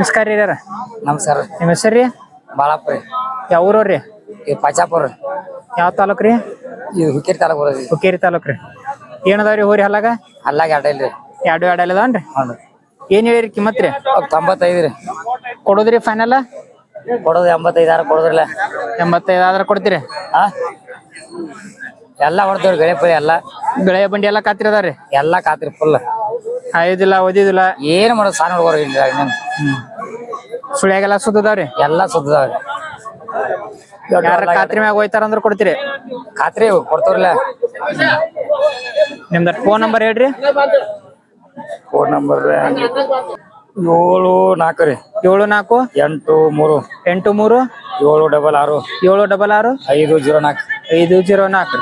ನಮಸ್ಕಾರ ರೀ ಯಾರ ನಮಸ್ಕಾರ ನಿಮ್ಮ ಹೆಸರು ರೀ ಬಾಳಪ್ಪ ರೀ ಯಾವ ಊರವ್ರಿ ಈ ಪಚಾಪುರ ಯಾವ ತಾಲೂಕು ರೀ ಇದು ಹುಕ್ಕೇರಿ ತಾಲೂಕು ಬರೋದು ಹುಕ್ಕೇರಿ ತಾಲೂಕು ರೀ ಏನದಾವ್ರಿ ಹೋರಿ ಹಲ್ಲಾಗ ಅಲ್ಲಾಗ ಅಡ್ಡ ಇಲ್ರಿ ಎರಡು ಅದಾವನ್ರಿ ಹ್ಞೂ ಏನ್ ಹೇಳಿರಿ ಕಿಮ್ಮತ್ ರೀ 95 ರೀ ಕೊಡೋದ್ರಿ ಫೈನಲ್ ಕೊಡೋದು 85 ಕೊಡೋದ್ರಲ್ಲ 85 ಆದ್ರ ಕೊಡ್ತೀರಿ ಹಾ ಎಲ್ಲ ಹೊಡ್ತೇವ್ರಿ ಗಳೆ ಪಳಿ ಎಲ್ಲ ಗಳೆ ಬಂಡಿ ಎಲ್ಲ ಕಾತ್ರಿ ಅದಾವ್ರಿ ಎಲ್ಲ ಕಾತ್ರಿ ಫುಲ್ ಆಯ್ದಿಲ್ಲ ಓದಿದಿಲ್ಲ ಏನು ಮಾಡೋದು ಸಾನ ಹುಡುಗರು ಇನ್ನೇನು ಸುಳ್ಯಾಗೆಲ್ಲ ಸುದ್ದದಾವ್ರಿ ಎಲ್ಲ ಸುದ್ದದಾವ್ರಿ ಯಾರ ಖಾತ್ರಿ ಮ್ಯಾಗ ಹೋಯ್ತಾರ ಅಂದ್ರ ಕೊಡ್ತೀರಿ ಖಾತ್ರಿ ಕೊಡ್ತವ್ರಲ್ಲ ನಿಮ್ದ ಫೋನ್ ನಂಬರ್ ಹೇಳ್ರಿ ಫೋನ್ ನಂಬರ್ 74 ರೀ 74 83 83 766 766 504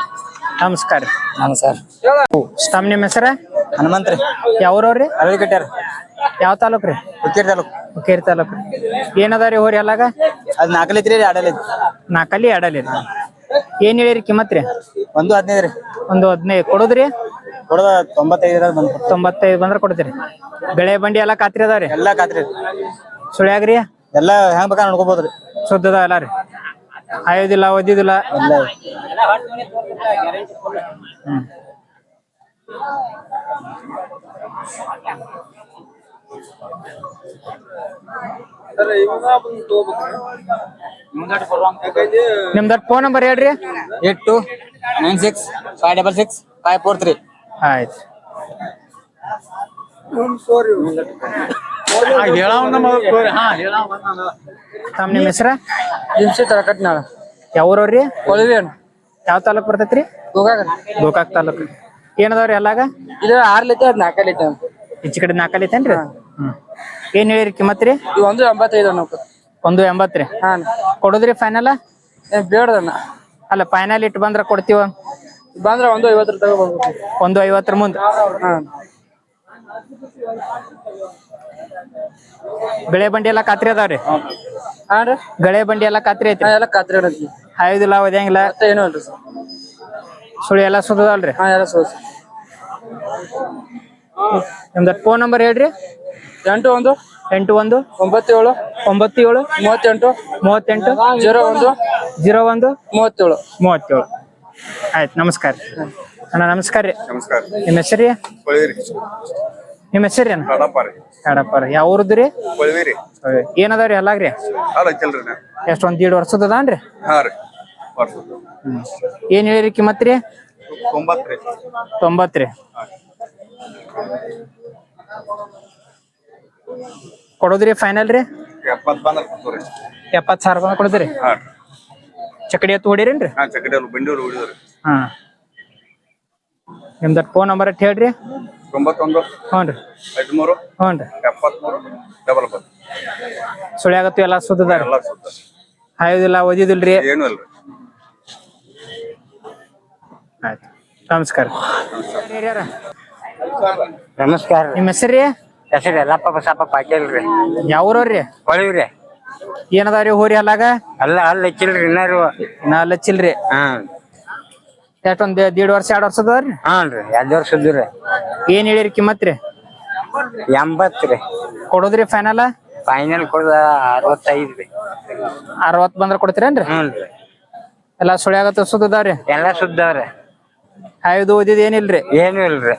ನಮಸ್ಕಾರ ರೀ ನಮಸ್ಕಾರ ತಮ್ಮ ನಿಮ್ಮ ಹೆಸರ ಹನುಮಂತ್ ರೀ ಯಾವ್ರವ್ರಿ ಅರಳಿ ಕಟ್ಯಾರ ಯಾವ ತಾಲೂಕ್ ರೀ ಹುಕ್ಕೇರಿ ತಾಲೂಕು ಹುಕ್ಕೇರಿ ತಾಲೂಕ್ ಏನದಾವ್ರಿ ಹೋರಿ ಎಲ್ಲಾಗ ಅದು 4 ಐತ್ರಿ ಆಡಲ್ ನಾಲ್ಕಲ್ಲಿ ಎರಡಲ್ಲಿ ಏನ್ ಹೇಳಿರಿ ಕಿಮ್ಮತ್ ರೀ 115 ರೀ ಒಂದು 15 ಕೊಡುದ್ರಿ ಕೊಡೋದ 95 95 ಬಂದ್ರ ಕೊಡ್ತೀರಿ ಬೆಳೆ ಬಂಡಿ ಎಲ್ಲ ಕಾತ್ರಿ ಅದಾವ್ರಿ ಎಲ್ಲ ಖಾತ್ರಿ ಸುಳ್ಯಾಗ್ರಿ ಎಲ್ಲ ಹೆಂಗ್ ಬೇಕಾ ನೋಡ್ಕೋಬೋದ್ರಿ ಸುದ್ದದ ಎಲ್ಲ ರೀ ಆಯೋದಿಲ್ಲ ಓದಿದಿಲ್ಲ ಎಲ್ಲ ನಿಮ್ದ ಫೋನ್ ನಂಬರ್ ಹೇಳ್ರಿ 8296566543 ಆಯ್ತು ತಮ್ಮ ನಿಮ್ಮ ಹೆಸರ ನಿಮಿಷ ತರಕಟ್ನಾಳ ಯಾವ್ರವ್ರಿ ಕೊಳವೇನು ಯಾವ ತಾಲೂಕ್ ಬರ್ತೈತ್ರಿ ಹೋಗಾಗ ಗೋಕಾಕ್ ತಾಲೂಕ್ ಏನದಾವ್ರಿ ಎಲ್ಲಾಗ ಇದು 6 ಲೀಟರ್ 4 ಲೀಟರ್ ಈಚೆ ಕಡೆ ನಾಲ್ಕಲ್ಲಿ ಐತೇನ್ರಿ ಏನ್ ಹೇಳಿರಿ ಕಿಮ್ಮತ್ ರೀ ಇದು 185 ಅನ್ನೋಕೆ 180 ರೀ ಹಾ ಕೊಡುದ್ರಿ ಫೈನಲ್ ಬೇಡದಣ್ಣ ಅಲ್ಲ ಫೈನಲ್ ಇಟ್ಟು ಬಂದ್ರ ಕೊಡ್ತೀವ ಬಂದ್ರೆ 150 ತಗೋಬಹುದು 150 ಮುಂದ್ ಹಾ ಗಳೆ ಬಂಡಿ ಎಲ್ಲ ಕಾತ್ರಿ ಅದಾವ್ರಿ ಹಾ ರೀ ಗಳೆ ಬಂಡಿ ಎಲ್ಲ ಕಾತ್ರಿ ಐತ್ರಿ ಎಲ್ಲ ಖಾತ್ರಿ ಇಡತ್ತಿ ಆಯುದಿಲ್ಲ ಓದ್ಯಾಂಗಿಲ್ಲ ಮತ್ತೆ ಏನೂ ಇಲ್ರಿ ಸರ್ ಸುಳಿ ಎಲ್ಲ ಸುದ್ದದಲ್ರಿ ಹಾ ಎಲ್ಲ ಸೋಸ್ ನಿಮ್ದ ಫೋನ್ ನಂಬರ್ ಹೇಳ್ರಿ 81 81 97 97 38 38 01 01 37 37 ಆಯ್ತು ನಮಸ್ಕಾರ ಅಣ್ಣ ನಮಸ್ಕಾರ ರೀ ನಮಸ್ಕಾರ ನಿಮ್ಮ ಹೆಸರು ರೀ ಕೊಳವೇರಿ ನಿಮ್ಮ ಹೆಸರು ಏನ ಕಡಪ ರೀ ಕಾಡಪ್ಪ ರೀ ಯಾವ ಊರದ್ದು ರೀ ಕೊಳವೇರಿ ಏನದಾವ್ರಿ ಎಲ್ಲಾಗ್ರಿ ಅಲ್ಲ ಚಲ್ರಿ ನಾ ಎಷ್ಟು ಒಂದ್ 1.5 ವರ್ಷದ ಅದಾನ್ರಿ ಹಾ ರೀ ವರ್ಷದ್ದು ಏನ್ ಹೇಳಿರಿ ಕಿಮ್ಮತ್ ರೀ 90 ರೀ 90 ರೀ ಕೊಡೋದ್ರಿ ಫೈನಲ್ ರೀ 70 ಬಂದ್ರೆ ಕೊಡ್ತೀವಿ 70,000 ಬಂದ ಕೊಡ್ತೀರಿ ಹಾ ಚಕಡಿ ಎತ್ತು ಹೊಡೀರೇನ್ರಿ ಹಾ ಚಕಡಿಯವ್ರು ಬಂಡಿಯವ್ರು ಹೊಡಿದ್ರಿ ಹಾ ನಿಮ್ದ ಫೋನ್ ನಂಬರ್ ಅಟ್ ಹೇಳ್ರಿ 91 ಹ್ಞೂ ರೀ 13 ಹ್ಞೂ ರೀ 73 99 ಸುಳ್ಯಾಗತ್ತು ಎಲ್ಲ ಸುದ್ದದಾರ ಎಲ್ಲ ಸುತ್ತ ಆಯೋದಿಲ್ಲ ಓದಿದಿಲ್ರಿ ಏನು ಇಲ್ರಿ ಆಯ್ತು ನಮಸ್ಕಾರ ಹಿರಿಯರ ನಮಸ್ಕಾರ ನಿಮ್ಮ ಹೆಸರು ರೀ ಹೆಸರು ಎಲ್ಲಪ್ಪ ಬಸಪ್ಪ ಪಾಟೀಲ್ ರೀ ಯಾವ್ರವ್ರಿ ಕೊಳವ್ರಿ ಏನದಾವ್ರಿ ಹೋರಿ ಅಲ್ಲಾಗ ಅಲ್ಲ ಹೆಚ್ಚಿಲ್ರಿ ಇನ್ನಾರು ನಾಲ್ ಹಚ್ಚಿಲ್ರಿ ಹಾ ಎಷ್ಟೊಂದ್ 1.5 ವರ್ಷ 2 ವರ್ಷ ಅದಾವ್ರಿ ಹಾನ್ ರೀ 2 ವರ್ಷ ಇದ್ರಿ ಏನ್ ಹೇಳಿರಿ ಕಿಮ್ಮತ್ ರೀ 80 ರೀ ಕೊಡೋದ್ರಿ ಫೈನಲ್ ಫೈನಲ್ ಕೊಡ 65 ರೀ 60 ಬಂದ್ರ ಕೊಡ್ತೀರೇನ್ರಿ ಹ್ಞೂ ರೀ ಎಲ್ಲಾ ಸುಳ್ಯಾಗತ್ತ ಸುದ್ದದಾವ್ರಿ ಎಲ್ಲ ಸುದ್ದವ್ರಿ ಆಯ್ದು ಓದಿದ್ ಏನಿಲ್ರಿ ಏನು ಇಲ್ರಿ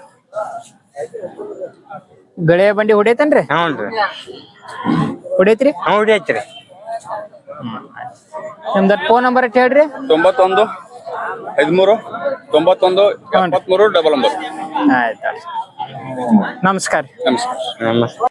ಗಳೆ ಬಂಡಿ ಹೊಡಿತೇನ್ರಿ ಹ್ಞೂ ರೀ ಹೊಡಿತ್ರಿ ಹೊಡಿಯತ್ರಿ ನಿಮ್ದ ಫೋನ್ ನಂಬರ್ ಅಟ್ ಹೇಳ್ರಿ 91 13 91 73 99 ಆಯ್ತು ನಮಸ್ಕಾರ ನಮಸ್ಕಾರ ನಮಸ್ತೆ